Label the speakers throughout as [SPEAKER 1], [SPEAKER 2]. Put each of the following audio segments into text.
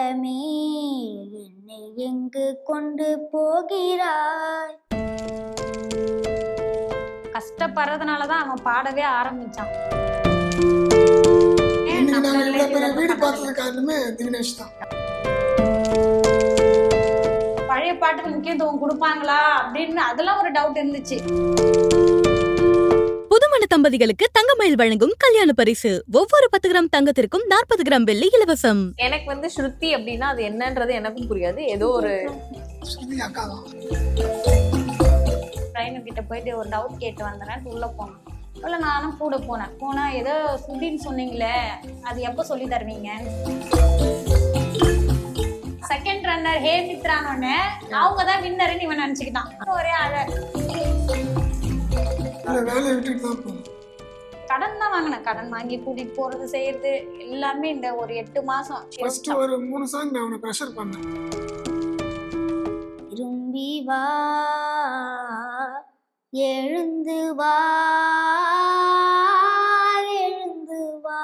[SPEAKER 1] உள்ளமே என்னை எங்கு கொண்டு போகிறாய். கஷ்டப்படுறதுனாலதான் அவன் பாடவே ஆரம்பிச்சான்.
[SPEAKER 2] இன்னைக்கு நாங்க இவ்வளவு பெரிய வீடு பார்த்தது காரணமே தினேஷ் தான்.
[SPEAKER 1] பழைய பாட்டுக்கு முக்கியத்துவம் கொடுப்பாங்களா அப்படின்னு அதெல்லாம் ஒரு டவுட் இருந்துச்சு.
[SPEAKER 3] புதுமண தம்பதிகளுக்கு தங்கமயில் வழங்கும் கல்யாண பரிசு. ஒவ்வொரு 10 கிராம் தங்கத்திற்கும் 40 கிராம் வெள்ளி இலவசம்.
[SPEAKER 4] எனக்கு வந்து ஸ்ருதி அப்படின்னா அது என்னன்றது எனக்கும் புரியாது. ஏதோ ஒரு
[SPEAKER 2] அக்கா தான்.
[SPEAKER 1] ட்ரைனர் கிட்ட போயிட்டு ஒரு டவுட் கேட்டு வந்தேன். உள்ள போனேன். இல்லை நானும் கூட போனா ஏதோ சுதின்னு சொன்னீங்களே, அது எப்போ சொல்லி தருவீங்க? செகண்ட் ரன்னர் ஹே மித்ரானோன்னு அவங்க தான் வின்னர்னு இவன் நினைச்சுக்கிட்டான். ஒரே
[SPEAKER 2] வேலையை விட்டுட்டு தான் போகணும்.
[SPEAKER 1] கடன் தான் வாங்கினேன். கடன் வாங்கி கூட்டிட்டு போறது செய்யறது எல்லாமே இந்த ஒரு 8 மாசம்.
[SPEAKER 2] ஃபர்ஸ்ட் ஒரு 3 சாங் நான் அவனை ப்ரெஷர் பண்ணேன்.
[SPEAKER 1] திரும்பி வா எழுந்து வா எழுந்து வா.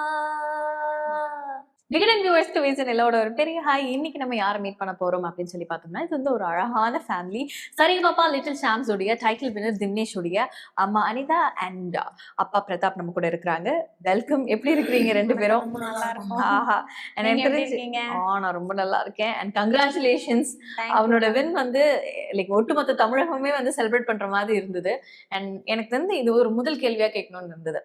[SPEAKER 4] விகடன் வியூவர்ஸ்க்கு வீசன் எல்லோட ஒரு பெரிய ஹாய். இன்னைக்கு நம்ம யாரை மீட் பண்ண போறோம் அப்படின்னு சொல்லி பார்த்தோம்னா, இது வந்து ஒரு அழகான ஃபேமிலி. சரிகமபா லிட்டில் சாம்ஸ் உடைய டைட்டில் வினர் தினேஷ் உடைய அம்மா அனிதா அண்ட் அப்பா பிரதாப் நம்ம கூட இருக்கிறாங்க. வெல்கம். எப்படி இருக்கிறீங்க ரெண்டு பேரும்? ஆஹா, நான் ரொம்ப நல்லா இருக்கேன். And congratulations. அவனோட வின் வந்து லைக் ஒட்டுமொத்த தமிழகமே வந்து செலிப்ரேட் பண்ற மாதிரி இருந்தது. அண்ட் எனக்கு வந்து இது ஒரு முதல் கேள்வியா கேட்கணும்னு இருந்தது.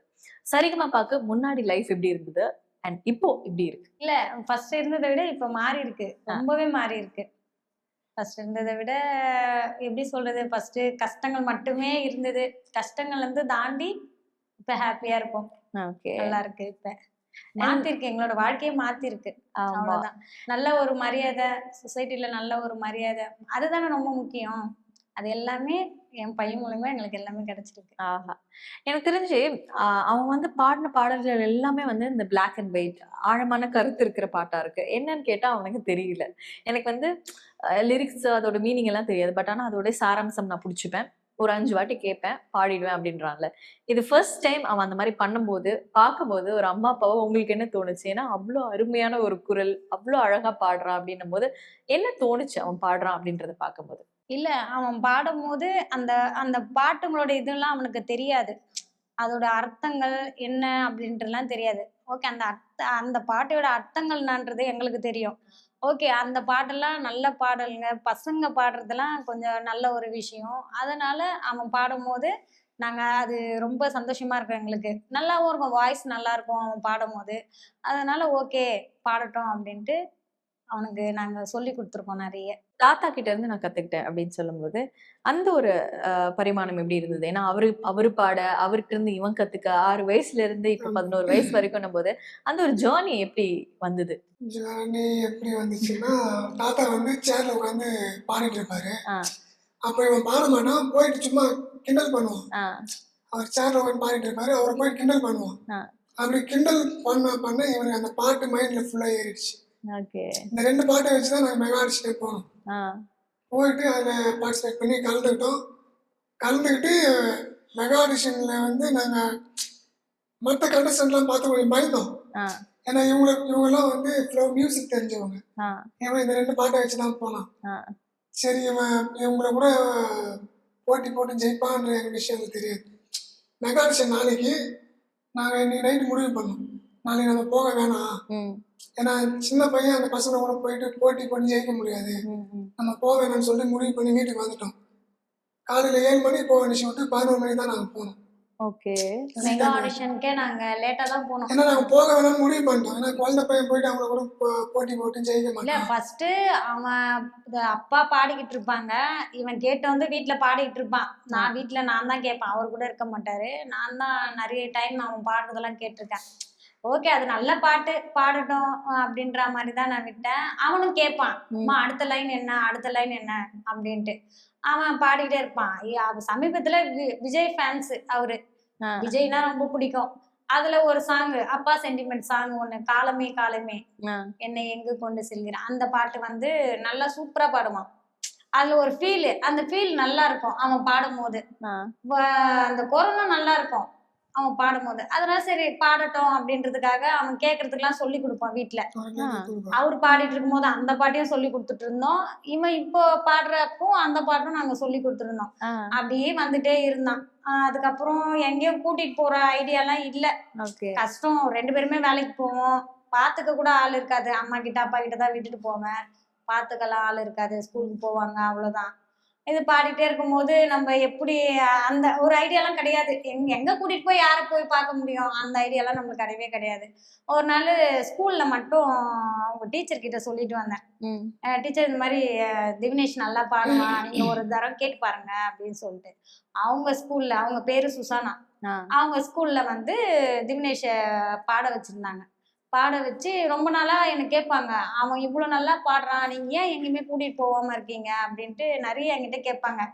[SPEAKER 4] சரிகமபாக்கு முன்னாடி லைஃப் எப்படி இருந்தது அண்ட் இப்போ இப்படி இருக்கு?
[SPEAKER 1] இல்ல, ஃபர்ஸ்ட் இருந்ததை விட இப்ப மாறி இருக்கு. ரொம்பவே மாறி இருக்கு. ஃபர்ஸ்ட் இருந்ததை விட எப்படி சொல்றது, ஃபர்ஸ்ட் கஷ்டங்கள் மட்டுமே இருந்தது. கஷ்டங்கள் வந்து தாண்டி இப்ப ஹாப்பியா இருக்கும். நல்லா இருக்கு. இப்ப மாத்திருக்கு, எங்களோட வாழ்க்கையே மாத்திருக்கு. அவ்வளவுதான். நல்ல ஒரு மரியாதை சொசைட்டில, நல்ல ஒரு மரியாதை, அதுதானே ரொம்ப முக்கியம். அது எல்லாமே என் பையன் மூலமா எங்களுக்கு எல்லாமே கிடைச்சிருக்கு.
[SPEAKER 4] ஆஹா, எனக்கு தெரிஞ்சு அவன் வந்து பாடின பாடல்கள் எல்லாமே வந்து இந்த பிளாக் அண்ட் ஒயிட் ஆழமான கருத்து இருக்கிற பாட்டா இருக்கு. என்னன்னு கேட்டா அவனுக்கு தெரியல. எனக்கு வந்து லிரிக்ஸ் அதோட மீனிங் எல்லாம் தெரியாது. பட் ஆனா அதோட சாராம்சம் நான் பிடிச்சிப்பேன். ஒரு 5 வாட்டி கேட்பேன், பாடிடுவேன் அப்படின்றான்ல. இது ஃபர்ஸ்ட் டைம் அவன் அந்த மாதிரி பண்ணும்போது பார்க்கும்போது ஒரு அம்மா அப்பாவோ உங்களுக்கு என்ன தோணுச்சு? ஏன்னா அவ்வளோ அருமையான ஒரு குரல், அவ்வளோ அழகா பாடுறான் அப்படின்னும் போது என்ன தோணுச்சு அவன் பாடுறான் அப்படின்றத பார்க்கும்போது?
[SPEAKER 1] இல்ல, அவன் பாடும் போது அந்த அந்த பாட்டுங்களோட இதெல்லாம் அவனுக்கு தெரியாது. அதோட அர்த்தங்கள் என்ன அப்படின்றலாம் தெரியாது. ஓகே, அந்த பாட்டோட அர்த்தங்கள் என்னன்றது எங்களுக்கு தெரியும். ஓகே, அந்த பாட்டெல்லாம் நல்ல பாடலுங்க. பசங்க பாடுறதெல்லாம் கொஞ்சம் நல்ல ஒரு விஷயம். அதனால அவன் பாடும்போது நாங்க அது ரொம்ப சந்தோஷமா இருக்கும். எங்களுக்கு நல்லாவும் இருக்கும், வாய்ஸ் நல்லா இருக்கும் அவன் பாடும்போது. அதனால ஓகே பாடட்டும் அப்படின்ட்டு அவனுக்கு நாங்க சொல்லி கொடுத்துருக்கோம் நிறைய.
[SPEAKER 4] தாத்தா கிட்ட இருந்து நான் கத்துக்கிட்டேன் அப்படின்னு சொல்லும்போது அந்த ஒரு பரிமாணம் எப்படி இருந்தது? ஏன்னா அவரு பாட, அவர்கிட்ட இருந்து இவன் கத்துக்க 6 வயசுல இருந்து இப்ப 11 வயசு வரைக்கும் போது அந்த ஒரு ஜேர்னி எப்படி வந்தது?
[SPEAKER 2] ஜேர்னி எப்படி வந்துச்சுன்னா, தாத்தா வந்து சேர்ல உட்காந்து பாடிட்டு இருப்பாரு. அப்ப இவன் பாட மாட்டான், போயிட்டு சும்மா கிண்டல் பண்ணுவான். அவர் சேர்ல உட்காந்து பாடிட்டு இருப்பாரு, அவரை போயிட்டு கிண்டல் பண்ணுவான். அப்படி கிண்டல் பண்ண இவனுக்கு அந்த பாட்டு மைண்ட்ல ஃபுல்லா ஏறிடுச்சு. இந்த 2 பாட்டை வச்சுதான் நாங்க மெகா ஆடிஷனுக்கு போனோம். போயிட்டு அதில் பார்ட்டிசிபேட் பண்ணி கலந்துக்கிட்டு மெகா ஆடிஷன்ல வந்து நாங்க மற்ற கண்டஸ்டன்ட்லாம் பார்த்து கொஞ்சம் பயந்தோம். ஏன்னா இவங்கெல்லாம் வந்து ஃப்ளோ மியூசிக் தெரிஞ்சவங்க. இவன் இந்த 2 பாட்டை வச்சுதான் போனான். சரி, இவங்களை கூட போட்டி போட்டு ஜெயிப்பான்ற எங்க விஷயம் எனக்கு தெரியாது. மெகா ஆடிஷன் நாளைக்கு நாங்கள் இன்னைக்கு நைட்டு முடிவு பண்ணோம், நாளைக்கு நம்ம போக வேணாம். ஏன்னா சின்ன பையன், அந்த பசங்க கூட போயிட்டு போட்டி பண்ணி ஜெயிக்க முடியாது, நம்ம போக வேணாம்னு சொல்லிட்டு முடிவு பண்ணி வீட்டுக்கு வந்துட்டோம். காலையில 7 மணிக்கு போக நினைச்சு விட்டு 11 மணிக்கு தான் நாங்க போனோம்.
[SPEAKER 1] ஓகே, மெகா ஆடிஷனுக்கே நாங்க லேட்டா தான் போனோம்.
[SPEAKER 2] ஏன்னா நாங்க போக வேணாம்னு முடிவு பண்ணிட்டோம். ஏன்னா குழந்தை பையன் போயிட்டு அவங்க கூட போட்டி போட்டு ஜெயிக்க மாட்டான்.
[SPEAKER 1] இல்ல, ஃபர்ஸ்ட் அவன் அப்பா பாடிக்கிட்டு இருப்பாங்க, இவன் கேட்டு வந்து வீட்டுல பாடிக்கிட்டு இருப்பான். வீட்டுல நான் தான் கேட்பேன், அவர் கூட இருக்க மாட்டாரு. நான் தான் நிறைய டைம் அவன் பாடுறதெல்லாம் கேட்டிருக்கேன். ஓகே, அது நல்ல பாட்டு, பாடட்டும் அப்படின்ற மாதிரி தான் நான் விட்டேன். அவனும் கேட்பான், அம்மா அடுத்த லைன் என்ன, அடுத்த லைன் என்ன அப்படின்ட்டு அவன் பாடிக்கிட்டே இருப்பான். சமீபத்துல விஜய் ஃபேன்ஸ் அவரு. விஜய்னா ரொம்ப பிடிக்கும். அதுல ஒரு சாங், அப்பா சென்டிமெண்ட் சாங் ஒண்ணு, காலமே காலமே என்னை எங்கு கொண்டு செல்கிறான், அந்த பாட்டு வந்து நல்லா சூப்பரா பாடுவான். அதுல ஒரு ஃபீல், அந்த ஃபீல் நல்லா இருக்கும் அவன் பாடும் போது. அந்த குரலும் நல்லா இருக்கும். அவன் பாடும்போது. அதனால சரி பாடட்டும் அப்படின்றதுக்காக அவன் கேட்கறதுக்கெல்லாம் சொல்லி கொடுப்பான் வீட்ல. அவர் பாடிட்டு இருக்கும்போது அந்த பாட்டையும் சொல்லி கொடுத்துட்டு இருந்தோம். இவன் இப்போ பாடுறப்போ அந்த பாட்டும் நாங்க சொல்லி கொடுத்துருந்தோம். அப்படியே வந்துட்டே இருந்தான். அதுக்கப்புறம் எங்கேயும் கூட்டிட்டு போற ஐடியாலாம் இல்ல. கஷ்டம். 2 பேருமே வேலைக்கு போவோம். பாத்துக்க கூட ஆள் இருக்காது. அம்மா கிட்ட அப்பா கிட்ட தான் விட்டுட்டு போவேன். பாத்துக்கலாம் ஆள் இருக்காது. ஸ்கூலுக்கு போவாங்க அவ்வளவுதான். இது பாடிட்டே இருக்கும்போது நம்ம எப்படி அந்த ஒரு ஐடியாலாம் கிடையாது. எங்க கூட்டிட்டு போய் யாரை போய் பார்க்க முடியும்? அந்த ஐடியாலாம் நம்மளுக்கு கிடையவே கிடையாது. ஒரு நாள் ஸ்கூல்ல மட்டும் அவங்க டீச்சர் கிட்ட சொல்லிட்டு வந்தேன். டீச்சர் இந்த மாதிரி திவினேஷ் நல்லா பாடுவான், நீங்க ஒரு தடவை கேட்டு பாருங்க அப்படின்னு சொல்லிட்டு. அவங்க ஸ்கூல்ல, அவங்க பேரு சுசானா, அவங்க ஸ்கூல்ல வந்து திவினேஷ பாட வச்சிருந்தாங்க. பாட வச்சு ரொம்ப நாளா எனக்கு கேட்பாங்க, அவன் இவ்வளவு நல்லா பாடுறான், நீங்க ஏன் எங்கேயுமே கூட்டிட்டு போகாம இருக்கீங்க அப்படின்ட்டு நிறைய என்கிட்ட கேட்பாங்க.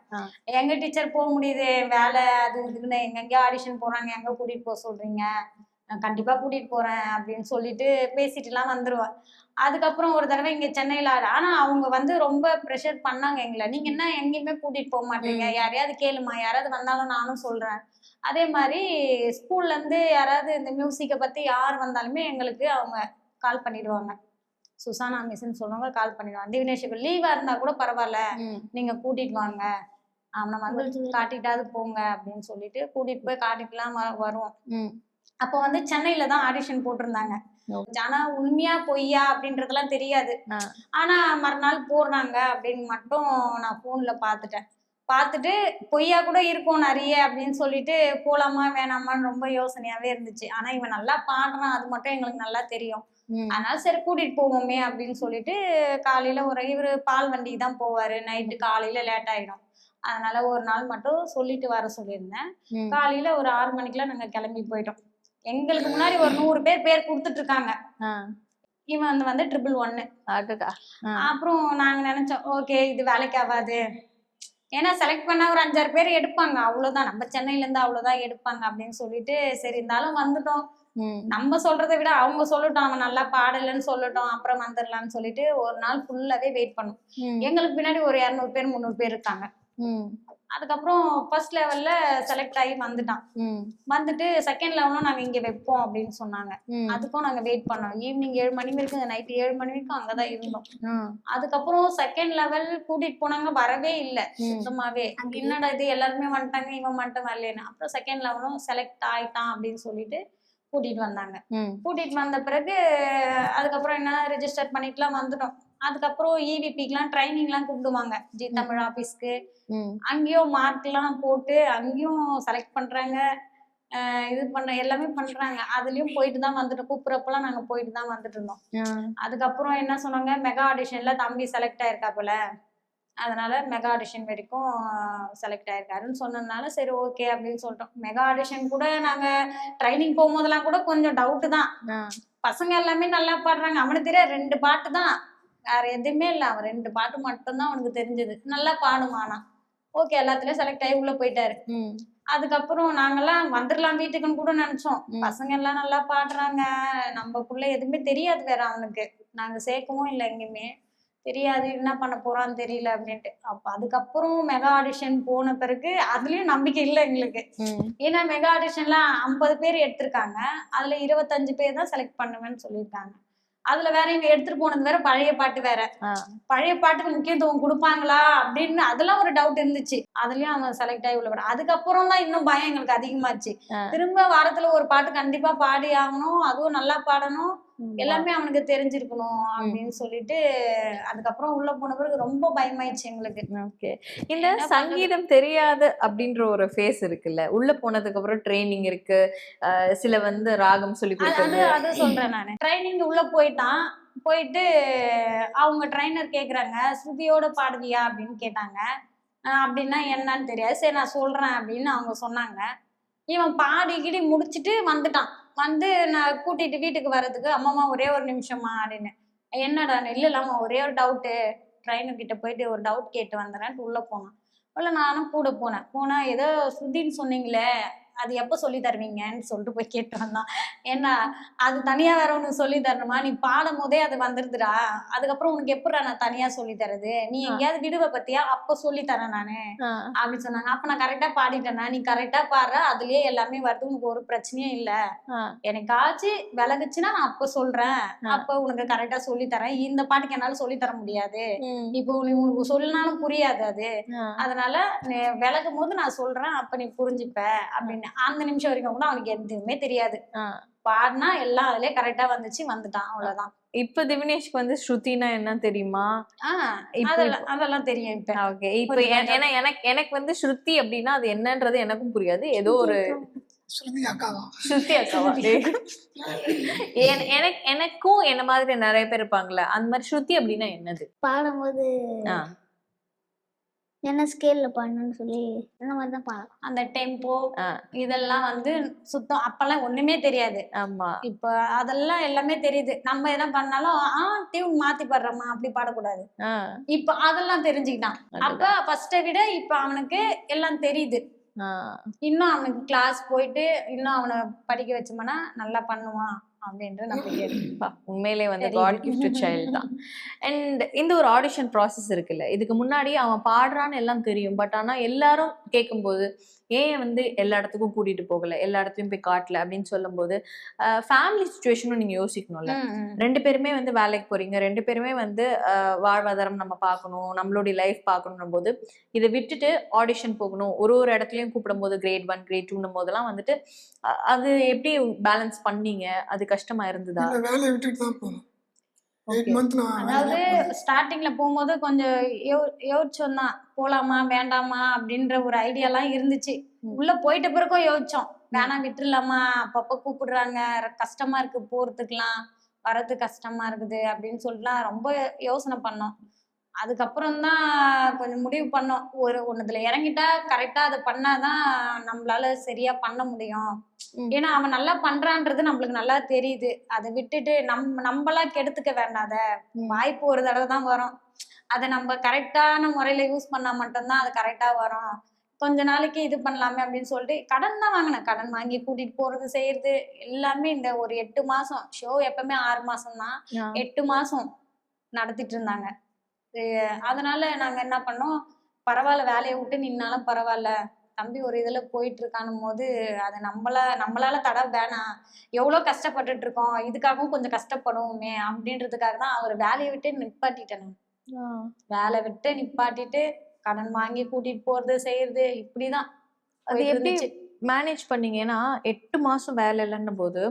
[SPEAKER 1] எங்க டீச்சர் போக முடியுது, வேலை அது இதுன்னு எங்கெங்கயோ ஆடிஷன் போறாங்க, எங்க கூட்டிட்டு போக சொல்றீங்க, நான் கண்டிப்பா கூட்டிட்டு போறேன் அப்படின்னு சொல்லிட்டு பேசிட்டு எல்லாம் வந்துருவேன். அதுக்கப்புறம் ஒரு தடவை இங்க சென்னையில ஆனா அவங்க வந்து ரொம்ப ப்ரெஷர் பண்ணாங்க எங்களை. நீங்க என்ன எங்கேயுமே கூட்டிட்டு போக மாட்டீங்க, யாரையாவது கேளுமா, யாராவது வந்தாலும் நானும் சொல்றேன். அதே மாதிரி ஸ்கூல்ல இருந்து யாராவது இந்த மியூசிக்கை பத்தி யார் வந்தாலுமே எங்களுக்கு அவங்க கால் பண்ணிடுவாங்க. சுசானா மிஸ்ன்னு சொல்றவங்க கால் பண்ணிடுவாங்க. திவினேஷுக்கு லீவா இருந்தா கூட பரவாயில்ல, நீங்க கூட்டிட்டு வாங்க, அவனை வந்து காட்டிட்டாவது போங்க அப்படின்னு சொல்லிட்டு கூட்டிட்டு போய் காட்டிட்டுலாம் வருவோம். அப்போ வந்து சென்னையில தான் ஆடிஷன் போட்டிருந்தாங்க. ஆனா உண்மையா பொய்யா அப்படின்றதெல்லாம் தெரியாது. ஆனா மறுநாள் போடுறாங்க அப்படின்னு மட்டும் நான் போன்ல பாத்துட்டேன். பார்த்துட்டு பொய்யா கூட இருக்கும் நிறைய அப்படின்னு சொல்லிட்டு போலாமா வேணாமான்னு ரொம்ப யோசனையாவே இருந்துச்சு. ஆனா இவன் நல்லா பாடுறான், அது மட்டும் எங்களுக்கு நல்லா தெரியும். அதனால சரி கூட்டிட்டு போவோமே அப்படின்னு சொல்லிட்டு காலையில இவரு பால் வண்டிக்கு தான் போவாரு. நைட்டு காலையில லேட் ஆயிடும். அதனால ஒரு நாள் மட்டும் சொல்லிட்டு வர சொல்லியிருந்தேன். காலையில ஒரு 6 மணிக்கெல்லாம் நாங்க கிளம்பி போயிட்டோம். எங்களுக்கு முன்னாடி ஒரு 100 பேர் கொடுத்துட்டு இருக்காங்க. இவன் வந்து 111. அப்புறம் நாங்க நினைச்சோம், ஓகே இது வேலைக்கு ஆகாது, ஏன்னா செலக்ட் பண்ண ஒரு 5-6 பேர் எடுப்பாங்க, அவ்வளவுதான், நம்ம சென்னையில இருந்து அவ்வளவுதான் எடுப்பாங்க அப்படின்னு சொல்லிட்டு சரி இருந்தாலும் வந்துட்டோம். நம்ம சொல்றதை விட அவங்க சொல்லட்டும், அவன் நல்லா பாடலன்னு சொல்லட்டும், அப்புறம் வந்துடலாம்னு சொல்லிட்டு ஒரு நாள் ஃபுல்லாவே வெயிட் பண்ணோம். எங்களுக்கு பின்னாடி ஒரு 200 பேர் 300 பேர் இருக்காங்க. அதுக்கப்புறம் ஃபர்ஸ்ட் லெவல்ல செலக்ட் ஆகி வந்துட்டான். வந்துட்டு செகண்ட் லெவலும் நாங்க இங்க வைப்போம் அப்படின்னு சொன்னாங்க. அதுக்கும் நாங்க வெயிட் பண்ணோம். ஈவினிங் 7 மணி வரைக்கும், நைட் 7 மணி வரைக்கும் அங்கதான் இருந்தோம். அதுக்கப்புறம் செகண்ட் லெவல் கூட்டிட்டு போனாங்க, வரவே இல்லை சுத்தமாவே. என்னடா இது எல்லாருமே வந்துட்டாங்க, இவன் மட்டும் வரலன்னு. அப்புறம் செகண்ட் லெவலும் செலக்ட் ஆயிட்டான் அப்படின்னு சொல்லிட்டு கூட்டிட்டு வந்தாங்க. கூட்டிட்டு வந்த பிறகு அதுக்கப்புறம் என்ன ரெஜிஸ்டர் பண்ணிட்டுலாம் வந்துட்டோம். அதுக்கப்புறம் இவிபிக்கெல்லாம் ட்ரைனிங்லாம் கூப்பிடுவாங்க, ஜி தமிழ் ஆபீஸ்க்கு. அங்கேயும் மார்க் எல்லாம் போட்டு அங்கேயும் செலக்ட் பண்றாங்க, இது பண்ண எல்லாமே பண்றாங்க. அதுலயும் போயிட்டு தான் வந்துட்டோம். கூப்பிடுறப்பெல்லாம் நாங்க போயிட்டு தான் வந்துட்டு இருந்தோம். அதுக்கப்புறம் என்ன சொன்னாங்க, மெகா ஆடிஷன்ல தம்பி செலக்ட் ஆயிருக்காப்புல, அதனால மெகா ஆடிஷன் வரைக்கும் செலக்ட் ஆயிருக்காருன்னு சொன்னதுனால சரி ஓகே அப்படின்னு சொல்லிட்டோம். மெகா ஆடிஷன் கூட நாங்க ட்ரைனிங் போகும்போதெல்லாம் கூட கொஞ்சம் டவுட் தான். பசங்க எல்லாமே நல்லா பாடுறாங்க, அவனுக்கு தெரிய 2 பாட்டு தான், வேற எதுவுமே இல்லை. அவன் 2 பாட்டு மட்டும்தான் அவனுக்கு தெரிஞ்சது. நல்லா பாடுமானா ஓகே, எல்லாத்துலயும் செலக்ட் ஆகி உள்ள போயிட்டாரு. அதுக்கப்புறம் நாங்கெல்லாம் வந்துடலாம் வீட்டுக்குன்னு கூட நினைச்சோம். பசங்க எல்லாம் நல்லா பாடுறாங்க, நம்மக்குள்ள எதுவுமே தெரியாது வேற அவனுக்கு, நாங்க சேர்க்கவும் இல்லை எங்கேயுமே தெரியாது, என்ன பண்ண போறான்னு தெரியல அப்படின்ட்டு. அப்ப அதுக்கப்புறம் மெகா ஆடிஷன் போன பிறகு அதுலயும் நம்பிக்கை இல்லை எங்களுக்கு. ஏன்னா மெகா ஆடிஷன்ல 50 பேர் எடுத்திருக்காங்க, அதுல 25 பேர் தான் செலக்ட் பண்ணுவேன்னு சொல்லியிருக்காங்க. அதுல வேற இவங்க எடுத்துட்டு போனது வேற பழைய பாட்டு வேற. பழைய பாட்டுக்கு முக்கியத்துவம் கொடுப்பாங்களா அப்படின்னு அதெல்லாம் ஒரு டவுட் இருந்துச்சு. அதுலயும் அவன் செலக்ட் ஆகி உள்ள. அதுக்கப்புறம் தான் இன்னும் பயம் எங்களுக்கு அதிகமாச்சு. திரும்ப வாரத்துல ஒரு பாட்டு கண்டிப்பா பாடி ஆகணும், அதுவும் நல்லா பாடணும், எல்லாமே அவனுக்கு தெரிஞ்சிருக்கணும் அப்படின்னு சொல்லிட்டு அதுக்கப்புறம் உள்ள போன பிறகு ரொம்ப பயமாயிடுச்சு எங்களுக்கு.
[SPEAKER 4] ஓகே, இந்த சங்கீதம் தெரியாது அப்படின்ற ஒரு ஃபேஸ் இருக்குல்ல, உள்ள போனதுக்கு அப்புறம் ட்ரைனிங் இருக்கு, சில வந்து ராகம் சொல்லி கொடுக்கிறது.
[SPEAKER 1] அது சொல்றேன் நானு. ட்ரைனிங் உள்ள போயிட்டு அவங்க ட்ரைனர் கேக்குறாங்க, ஸ்ருதியோட பாடுவியா அப்படின்னு கேட்டாங்க. அப்படின்னா என்னன்னு தெரியாது, சரி நான் சொல்றேன் அப்படின்னு அவங்க சொன்னாங்க. இவன் பாடிக்கிடி முடிச்சுட்டு வந்துட்டான். வந்து நான் கூட்டிட்டு வீட்டுக்கு வர்றதுக்கு, அம்மாமா ஒரே ஒரு நிமிஷமா அப்படின்னு. என்னடா, இல்ல இல்லாம ஒரே ஒரு டவுட்டு, ட்ரைனர் கிட்ட போயிட்டு ஒரு டவுட் கேட்டு வந்துடுறேன்ட்டு உள்ள போனான். உள்ள நானும் கூட போனேன். போனா ஏதோ ஸ்ருதின்னு சொன்னீங்களே, அது எப்போ சொல்லி தருவீங்கன்னு சொல்லிட்டு போய் கேட்டு வந்தான். ஏன்னா அது தனியா வேற ஒண்ணு சொல்லி தரணுமா, நீ பாடும் போதே அது வந்துருதுடா, அதுக்கப்புறம் உனக்கு எப்படிடா நான் தனியா சொல்லி தரது, நீ எங்கேயாவது விடுவ பத்தியா, அப்ப சொல்லி தரேன் நானு அப்படின்னு சொன்னாங்க. அப்ப நான் கரெக்டா பாடிட்டேன்னா, நீ கரெக்டா பாடுற, அதுலயே எல்லாமே வருது, உனக்கு ஒரு பிரச்சனையும் இல்ல, எனக்காச்சும் விலகுச்சுன்னா நான் அப்ப சொல்றேன், அப்ப உனக்கு கரெக்டா சொல்லி தரேன், இந்த பாட்டுக்கு என்னால சொல்லி தர முடியாது, இப்போ நீ உனக்கு சொல்லினாலும் புரியாது அது, அதனால நீ விலகும் போது நான் சொல்றேன், அப்ப நீ புரிஞ்சுப்ப அப்படின்னு. அந்த நிமிஷம் வரைக்கும் கூட அவனுக்கு எதுவுமே தெரியாது, பாடினா எல்லாம் அதுலயே கரெக்டா வந்துட்டான், அவ்வளவுதான்.
[SPEAKER 4] இப்ப திவினேஷ்க்கு வந்து ஸ்ருதினா என்ன தெரியுமா?
[SPEAKER 1] அதெல்லாம் தெரியும் இப்ப.
[SPEAKER 4] ஓகே, இப்ப ஏன்னா எனக்கு வந்து ஸ்ருதி அப்படின்னா அது என்னன்றது எனக்கும் புரியாது. ஏதோ ஒரு
[SPEAKER 2] ஸ்ருதி அக்காவா?
[SPEAKER 4] ஸ்ருதி அக்காவா? எனக்கும் என்ன மாதிரி நிறைய பேர் இருப்பாங்கல்ல, அந்த மாதிரி ஸ்ருதி அப்படின்னா என்னது?
[SPEAKER 5] பாடும்போது என்ன ஸ்கேல்ல பாடணும்னு சொல்லி இந்த மாதிரி தான் பாடலாம்.
[SPEAKER 1] அந்த டெம்போ இதெல்லாம் வந்து சுத்தம் அப்பெல்லாம் ஒண்ணுமே தெரியாது.
[SPEAKER 4] ஆமா,
[SPEAKER 1] இப்ப அதெல்லாம் எல்லாமே தெரியுது. நம்ம என்ன பண்ணாலும் டியூன் மாத்தி பாடுறோமா அப்படி பாடக்கூடாது, இப்ப அதெல்லாம் தெரிஞ்சுக்கிட்டான். அப்ப ஃபர்ஸ்ட விட இப்ப அவனுக்கு எல்லாம் தெரியுது. இன்னும் அவனுக்கு கிளாஸ் போயிட்டு இன்னும் அவனை படிக்க வச்சோம்னா நல்லா பண்ணுவான் அப்படின்ற நம்பிக்கை.
[SPEAKER 4] உண்மையிலே வந்து காட் கிஃப்டட் சைல்ட் தான். அண்ட் இந்த ஒரு ஆடிஷன் ப்ராசஸ் இருக்குல்ல, இதுக்கு முன்னாடி அவன் பாடுறான்னு எல்லாம் தெரியும், பட் ஆனா எல்லாரும் கேட்கும்போது ஏன் வந்து எல்லா இடத்துக்கும் கூட்டிட்டு போகல, எல்லா இடத்தையும் போய் காட்டல அப்படின்னு சொல்லும் போது ஃபேமிலி சுச்சுவேஷனும் நீங்க யோசிக்கணும்ல. 2 பேருமே வந்து வேலைக்கு போறீங்க, 2 பேருமே வந்து வாழ்வாதாரம் நம்ம பார்க்கணும், நம்மளுடைய லைஃப் பார்க்கணும் போது இதை விட்டுட்டு ஆடிஷன் போகணும், ஒரு இடத்துலயும் கூப்பிடும் போது grade 1 grade 2 போதெல்லாம் வந்துட்டு அது எப்படி பேலன்ஸ் பண்ணீங்க? அது கஷ்டமா இருந்ததா?
[SPEAKER 2] வேலையை விட்டுட்டு தான் போகணும்.
[SPEAKER 1] அதாவது ஸ்டார்டிங்ல போகும்போது கொஞ்சம் யோசிச்சோம் தான், போலாமா வேண்டாமா அப்படின்ற ஒரு ஐடியாலாம் இருந்துச்சு. உள்ள போயிட்ட பிறகும் யோசிச்சோம், வேணாம் விட்டுலாமா, அப்பப்ப கூப்பிடுறாங்க, கஷ்டமா இருக்கு போறதுக்குலாம், வரது கஷ்டமா இருக்குது அப்படின்னு சொல்லிட்டுலாம் ரொம்ப யோசனை பண்ணோம். அதுக்கப்புறம் தான் கொஞ்சம் முடிவு பண்ணோம், ஒண்ணுத்துல இறங்கிட்டா கரெக்டா அதை பண்ணாதான் நம்மளால சரியா பண்ண முடியும். ஏன்னா அவன் நல்லா பண்றான்றது நம்மளுக்கு நல்லா தெரியுது, அதை விட்டுட்டு நம்மளா கெடுத்துக்க வேண்டாத, வாய்ப்பு ஒரு தடவை தான் வரும், அதை நம்ம கரெக்டான முறையில யூஸ் பண்ணா மட்டும்தான் அது கரெக்டா வரும். கொஞ்ச நாளைக்கு இது பண்ணலாமே அப்படின்னு சொல்லிட்டு கடன் தான் வாங்கினேன். கடன் வாங்கி கூட்டிட்டு போறது செய்யறது எல்லாமே இந்த ஒரு 8 மாசம், ஷோ எப்பவுமே 6 மாசம் தான், 8 மாசம் நடத்திட்டு இருந்தாங்க. அதனால நாங்க என்ன பண்ணோம், பரவாயில்ல வேலையை விட்டு நின்னாலும் பரவாயில்ல, தம்பி ஒரு இதுல போயிட்டு இருக்கானும் போது அதை நம்மளால தடை வேணாம், எவ்வளவு கஷ்டப்பட்டுட்டு இருக்கோம், இதுக்காகவும் கொஞ்சம் கஷ்டப்படுவோமே அப்படின்றதுக்காக தான் அவர் வேலையை விட்டு நிப்பாட்டிட்டேன். வேலை விட்டு நிப்பாட்டிட்டு கடன் வாங்கி கூட்டிட்டு போறது செய்யறது இப்படிதான்.
[SPEAKER 4] அது எப்படி மேனேஜ் பண்ணீங்க? ஏன்னா 8 மாசம் வேலை இல்லைன்னும் போது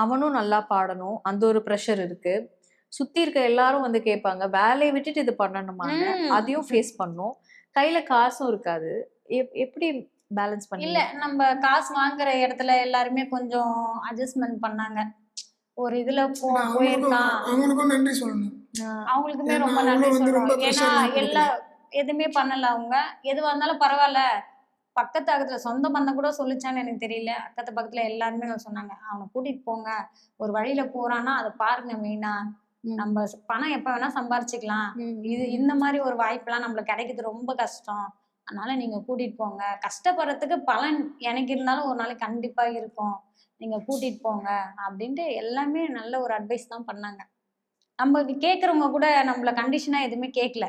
[SPEAKER 4] அவனும் நல்லா பாடணும், அந்த ஒரு ப்ரெஷர் இருக்கு, சுத்தி இருக்க எல்லாரும் வந்து கேட்பாங்க, வேலையை விட்டுட்டு இது பண்ணணுமாங்க, அதையும் ஃபேஸ் பண்ணும், கையில காசும் இருக்காது, எப்படி பேலன்ஸ் பண்ணி?
[SPEAKER 1] இல்ல, நம்ம காசு வாங்குற இடத்துல எல்லாருமே கொஞ்சம் அட்ஜஸ்ட்மெண்ட் பண்ணாங்க. ஒரு இதுல போயிருக்கான்,
[SPEAKER 2] அவங்களுக்கும் நன்றி சொல்லணும்,
[SPEAKER 1] அவங்களுக்குமே ரொம்ப நன்றி சொல்லணும். ஏன்னா எதுவுமே பண்ணல அவங்க, எதுவா இருந்தாலும் பரவாயில்ல, பக்கத்து அக்கத்துல சொந்த பந்தம் கூட சொல்லிச்சான்னு எனக்கு தெரியல, அக்கத்து பக்கத்துல எல்லாருமே சொன்னாங்க, அவனை கூட்டிட்டு போங்க, ஒரு வழியில போறான்னா அதை பாருங்க, மெயினா நம்ம பணம் எப்ப வேணா சம்பாரிச்சுக்கலாம், இந்த மாதிரி ஒரு வாய்ப்பெல்லாம் நம்மளுக்கு கிடைக்கிறது ரொம்ப கஷ்டம், அதனால நீங்க கூட்டிட்டு போங்க, கஷ்டப்படுறதுக்கு பலன் எனக்கு இருந்தாலும் ஒரு நாளைக்கு கண்டிப்பா இருக்கும், நீங்க கூட்டிட்டு போங்க அப்படின்ட்டு எல்லாமே நல்ல ஒரு அட்வைஸ் தான் பண்ணாங்க. நம்ம கேக்குறவங்க கூட நம்மள கண்டிஷனா எதுவுமே கேட்கல,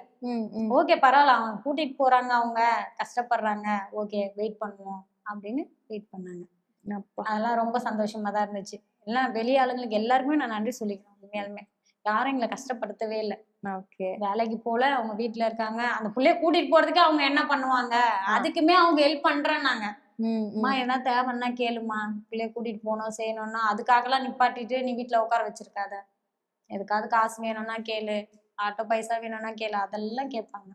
[SPEAKER 1] ஓகே பரவாயில்ல அவங்க கூட்டிட்டு போறாங்க, அவங்க கஷ்டப்படுறாங்க, ஓகே வெயிட் பண்ணுவோம் அப்படின்னு வெயிட் பண்ணாங்க. அதெல்லாம் ரொம்ப சந்தோஷமா தான் இருந்துச்சு. எல்லாம் வெளி ஆளுங்களுக்கு எல்லாருமே நான் நன்றி சொல்லிக்கிறேன், உண்மையாலுமே யாரும் எங்களை கஷ்டப்படுத்தவே இல்லை. வேலைக்கு போல, அவங்க வீட்டுல இருக்காங்க, அந்த பிள்ளைய கூட்டிட்டு போறதுக்கு அவங்க என்ன பண்ணுவாங்க, அதுக்குமே அவங்க ஹெல்ப் பண்றேன்னாங்க, அம்மா என்ன தேவைன்னா கேளுமா, பிள்ளைய கூட்டிட்டு போகணும் செய்யணும்னா அதுக்காகலாம் நிப்பாட்டிட்டு நீ வீட்டுல உட்கார வச்சிருக்காத, எதுக்காவது காசு வேணும்னா கேளு, ஆட்டோ பைசா வேணும்னா கேளு, அதெல்லாம் கேட்பாங்க,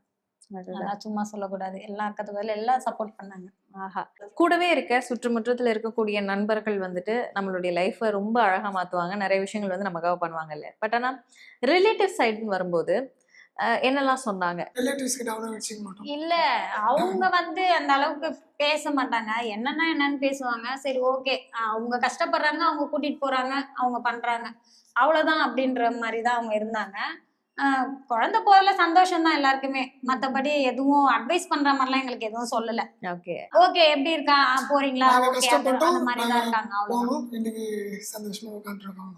[SPEAKER 1] அதெல்லாம் சும்மா சொல்லக்கூடாது, எல்லா அக்கத்து பதில் எல்லாம் சப்போர்ட் பண்ணாங்க.
[SPEAKER 4] ஆஹா, கூடவே இருக்க சுற்றுமுற்றத்துல இருக்கக்கூடிய நண்பர்கள் வந்துட்டு நம்மளுடைய லைஃபை ரொம்ப அழகா மாத்துவாங்க, நிறைய விஷயங்கள் வந்து நமக்காக பண்ணுவாங்கல்ல, பட் ஆனா ரிலேட்டிவ் சைடுன்னு வரும்போது என்னெல்லாம் சொன்னாங்க?
[SPEAKER 1] இல்ல, அவங்க வந்து அந்த அளவுக்கு பேச மாட்டாங்க, என்னன்னு பேசுவாங்க, சரி ஓகே அவங்க கஷ்டப்படுறாங்க, அவங்க கூட்டிட்டு போறாங்க, அவங்க பண்றாங்க, அவ்வளவுதான் அப்படின்ற மாதிரிதான் அவங்க இருந்தாங்க. குழந்தை போறதுல சந்தோஷம் தான் எல்லாருக்குமே. மத்தபடி எதுவும் அட்வைஸ் பண்ற மாதிரிலாம் எங்களுக்கு எதுவும் சொல்லல.
[SPEAKER 4] ஓகே.
[SPEAKER 1] ஓகே எப்படி இருக்கா போறீங்களா,
[SPEAKER 2] நாங்க
[SPEAKER 1] ஓகே
[SPEAKER 2] கஷ்டப்பட்டோம்,
[SPEAKER 1] அந்த மாதிரி தான்
[SPEAKER 2] நாங்க
[SPEAKER 1] இருக்காங்க. அவ்வளவுதான்.
[SPEAKER 2] போனோம், இன்னைக்கு சந்தோஷமா உட்காந்துருக்கோம்.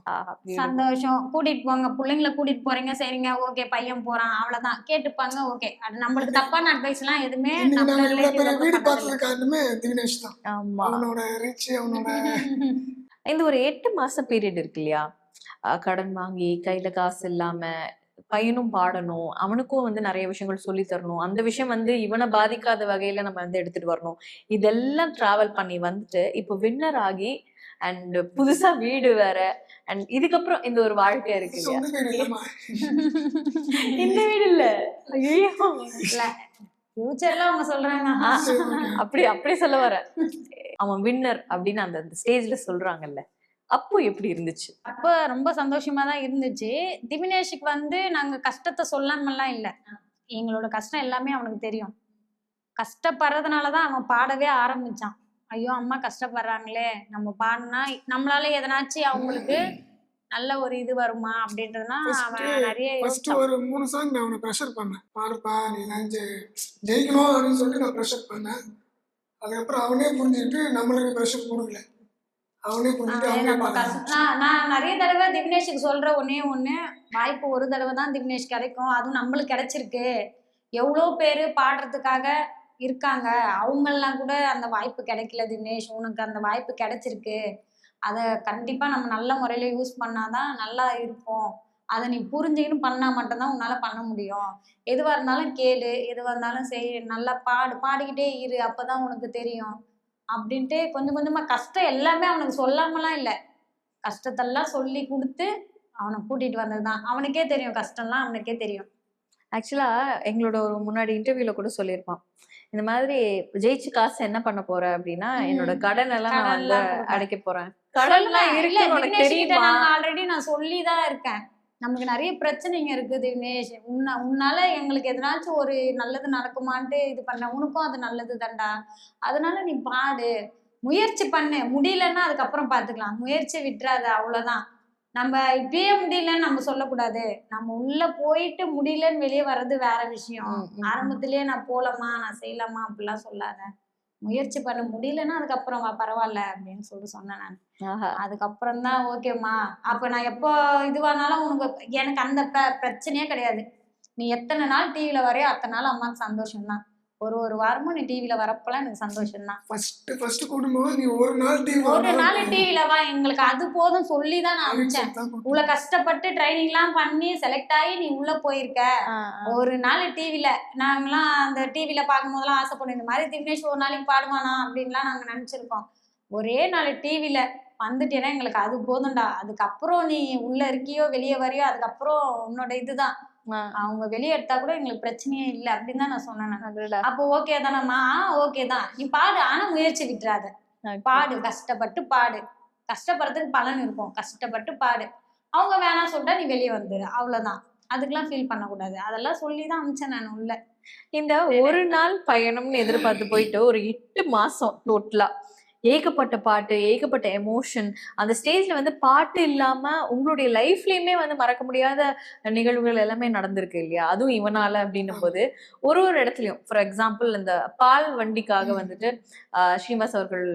[SPEAKER 1] சந்தோஷம். கூட்டிட்டு போங்க, பிள்ளைங்களை கூட்டிட்டு போறீங்க, சரிங்க, ஓகே, பையன் போறான், அவ்வளவுதான் கேட்டுப்பாங்க. ஓகே, அது நம்மளுக்கு தப்பான அட்வைஸ் எல்லாம் எதுவுமே
[SPEAKER 2] இன்னைக்கு
[SPEAKER 1] நம்ம
[SPEAKER 2] நாங்க இவ்வளவு பெரிய
[SPEAKER 1] ரிலேட்டிவ்ல
[SPEAKER 2] வீடு
[SPEAKER 1] பண்ணதில்லை.
[SPEAKER 2] பார்த்தது காரணமே தினேஷ் தான்.
[SPEAKER 4] ஆமா.
[SPEAKER 2] அவனோட ரிச், அவனோட
[SPEAKER 4] இந்த ஒரு 8 மாச பீரியட் இருக்கு இல்லையா, கடன் வாங்கி கையில காசு இல்லாம பையனும் பாடணும், அவனுக்கும் வந்து நிறைய விஷயங்கள் சொல்லி தரணும், அந்த விஷயம் வந்து இவனை பாதிக்காத வகையில நம்ம வந்து எடுத்துட்டு வரணும். இதெல்லாம் டிராவல் பண்ணி வந்துட்டு இப்போ வின்னர் ஆகி அண்ட் புதுசா வீடு வேற அண்ட் இதுக்கப்புறம் இந்த ஒரு வாழ்க்கை இருக்கு இல்லையா.
[SPEAKER 2] சொந்த வீடு இல்லம்மா.
[SPEAKER 4] இந்த வீடு இல்ல, ஐயோ
[SPEAKER 1] இல்ல, ஃபியூச்சர்ல அவங்க சொல்றாங்க.
[SPEAKER 2] சரி, okay.
[SPEAKER 4] அப்படி அப்படி சொல்ல வர, அவன் வின்னர் அப்படின்னு அந்த ஸ்டேஜ்ல சொல்றாங்கல்ல, அப்போ எப்படி இருந்துச்சு?
[SPEAKER 1] அப்ப ரொம்ப சந்தோஷமா தான் இருந்துச்சு. திவினேஷுக்கு வந்து நாங்க கஷ்டத்தை சொல்லாமலாம் இல்ல. எங்களோட கஷ்டம் எல்லாமே அவனுக்கு தெரியும். கஷ்டப்படுறதுனாலதான் அவன் பாடவே ஆரம்பிச்சான். ஐயோ அம்மா கஷ்டப்படுறாங்களே, நம்ம பாடினா நம்மளால எதனாச்சும் அவங்களுக்கு நல்ல ஒரு இது வருமா அப்படின்றதுனா அவன் நிறைய
[SPEAKER 2] ஃபர்ஸ்ட்
[SPEAKER 1] யோசிச்சான்.
[SPEAKER 2] ஒரு 3 சாங் நான் அவனை ப்ரெஷர் பண்ணேன். பாடுப்பா, நீ தான் ஜெயிக்கணும் அப்படின்னு சொல்லிட்டு நான் ப்ரெஷர் பண்ணேன். அதுக்கப்புறம் அவனே புரிஞ்சுக்கிட்டு நம்மளுக்கு ப்ரெஷர் கொடுக்கல. அவனே புரிஞ்சுட்டு அவனே
[SPEAKER 1] நம்ம
[SPEAKER 2] பாடுறான்.
[SPEAKER 1] நான் நிறைய தடவை திவினேஷுக்கு சொல்ற ஒண்ணே ஒண்ணு, வாய்ப்பு ஒரு தடவை தான் திவினேஷ் கிடைக்கும், அதுவும் நம்மளுக்கு கிடைச்சிருக்கு. எவ்வளோ பேரு பாடுறதுக்காக இருக்காங்க, அவங்கெல்லாம் கூட அந்த வாய்ப்பு கிடைக்கல திவினேஷ், உனக்கு அந்த வாய்ப்பு கிடைச்சிருக்கு. அதை கண்டிப்பா நம்ம நல்ல முறையில யூஸ் பண்ணாதான் நல்லா இருப்போம். அதை நீ புரிஞ்சுக்கின்னு பண்ணா மட்டும்தான் உன்னால பண்ண முடியும். எதுவா இருந்தாலும் கேளு, எதுவா இருந்தாலும் செய், நல்லா பாடு, பாடிக்கிட்டே இரு, அப்பதான் உனக்கு தெரியும் அப்படின்ட்டு கொஞ்சம் கொஞ்சமா கஷ்டம் எல்லாமே அவனுக்கு சொல்லாமலாம் இல்லை. கஷ்டத்தெல்லாம் சொல்லி கொடுத்து அவனை கூட்டிட்டு வந்ததுதான். அவனுக்கே தெரியும், கஷ்டம்லாம் அவனுக்கே தெரியும்.
[SPEAKER 4] ஆக்சுவலா எங்களோட ஒரு முன்னாடி இன்டர்வியூல கூட சொல்லியிருப்பான், இந்த மாதிரி ஜெயிச்சு காசு என்ன பண்ண போற அப்படின்னா, என்னோட கடன் எல்லாம் நான் வந்து
[SPEAKER 1] கடன்லாம் கொடுப்பேன்.
[SPEAKER 4] அடைக்க போறேன். கடன்லாம்
[SPEAKER 1] இல்ல,
[SPEAKER 4] இருக்கு உனக்கு
[SPEAKER 1] திவினேஷ் கிட்ட
[SPEAKER 4] தெரியுமா?
[SPEAKER 1] நாங்க ஆல்ரெடி நான் சொல்லிதான் இருக்கேன். நமக்கு நிறைய பிரச்சனைங்க இருக்கு திவினேஷ், உன்னால எங்களுக்கு எதனாச்சும் ஒரு நல்லது நடக்குமான்ட்டு இது பண்ண, உனக்கும் அது நல்லது தான்டா, அதனால நீ பாடு, முயற்சி பண்ணு, முடியலன்னா அதுக்கப்புறம் பாத்துக்கலாம், முயற்சி விட்டுறாத, அவ்வளவுதான். நம்ம இப்பயே முடியலன்னு நம்ம சொல்லக்கூடாது, நம்ம உள்ள போயிட்டு முடியலன்னு வெளியே வர்றது வேற விஷயம். ஆரம்பத்திலேயே நான் போலமா, நான் செய்யலாமா அப்படிலாம் சொல்லாத, முயற்சி பண்ண, முடியலன்னா அதுக்கப்புறம் வா, பரவாயில்ல அப்படின்னு சொன்னேன் நான்.
[SPEAKER 4] ஆஹா.
[SPEAKER 1] அதுக்கப்புறம் தான் ஓகேம்மா, அப்ப நான் எப்போ இதுவானாலும் உனக்கு எனக்கு அந்த பிரச்சனையே கிடையாது. நீ எத்தனை நாள் டிவில வரையோ அத்தனை நாள் அம்மாக்கு சந்தோஷம் தான். ஒரு வாரமும் நீ டிவில வரப்பெல்லாம் எனக்கு சந்தோஷம் தான்.
[SPEAKER 2] ஃபர்ஸ்ட் கூடும்போது நீ ஒரு நாள் டிவி
[SPEAKER 1] ஒரு நாள் டிவில வா, எங்களுக்கு அது போதும் சொல்லிதான் நான் அனுப்பிச்சேன். இவ்வளவு கஷ்டப்பட்டு ட்ரைனிங் எல்லாம் பண்ணி செலக்ட் ஆகி நீ உள்ள போயிருக்க, ஒரு நாள் டிவில நாங்கெல்லாம் அந்த டிவில பார்க்கும் போதெல்லாம் ஆசைப்படுவோம், இந்த மாதிரி திவினேஷ் ஒரு நாளைக்கு பாடுவானா அப்படின்லாம் நாங்க நினைச்சிருக்கோம். ஒரே நாள் டிவில வந்துட்டேன்னா எங்களுக்கு அது போதும்டா, அதுக்கப்புறம் நீ உள்ள இருக்கியோ வெளியே வரையோ அதுக்கப்புறம் உன்னோட இதுதான், அவங்க வெளியே எடுத்தா கூட எங்களுக்கு பிரச்சனையே இல்லை அப்படின்னு தான் நான் சொன்னேன். அப்போ ஓகே தானம்மா, ஓகே தான், நீ பாடு, ஆனா முயற்சி விட்டுறாத, பாடு, கஷ்டப்பட்டு பாடு, கஷ்டப்படுறதுக்கு பலன் இருக்கும், கஷ்டப்பட்டு பாடு, அவங்க வேணாம் சொல்லிட்டா நீ வெளியே வந்துடு, அவ்வளவுதான், அதுக்கெல்லாம் ஃபீல் பண்ணக்கூடாது, அதெல்லாம் சொல்லிதான் அனுப்பிச்சேன் நான் உள்ள.
[SPEAKER 4] இந்த ஒரு நாள் பயணம்னு எதிர்பார்த்து போயிட்டு ஒரு 8 மாசம் டோட்டலா ஏகப்பட்ட பாட்டு, ஏகப்பட்ட எமோஷன், அந்த ஸ்டேஜ்ல வந்து பாட்டு இல்லாம உங்களுடைய லைஃப்லயுமே வந்து மறக்க முடியாத நிகழ்வுகள் எல்லாமே நடந்திருக்கு இல்லையா, அதுவும் இவனால அப்படின்னும் போது ஒரு இடத்துலயும் ஃபார் எக்ஸாம்பிள் இந்த பால் வண்டிக்காக வந்துட்டு ஸ்ரீனிவாஸ் அவர்கள்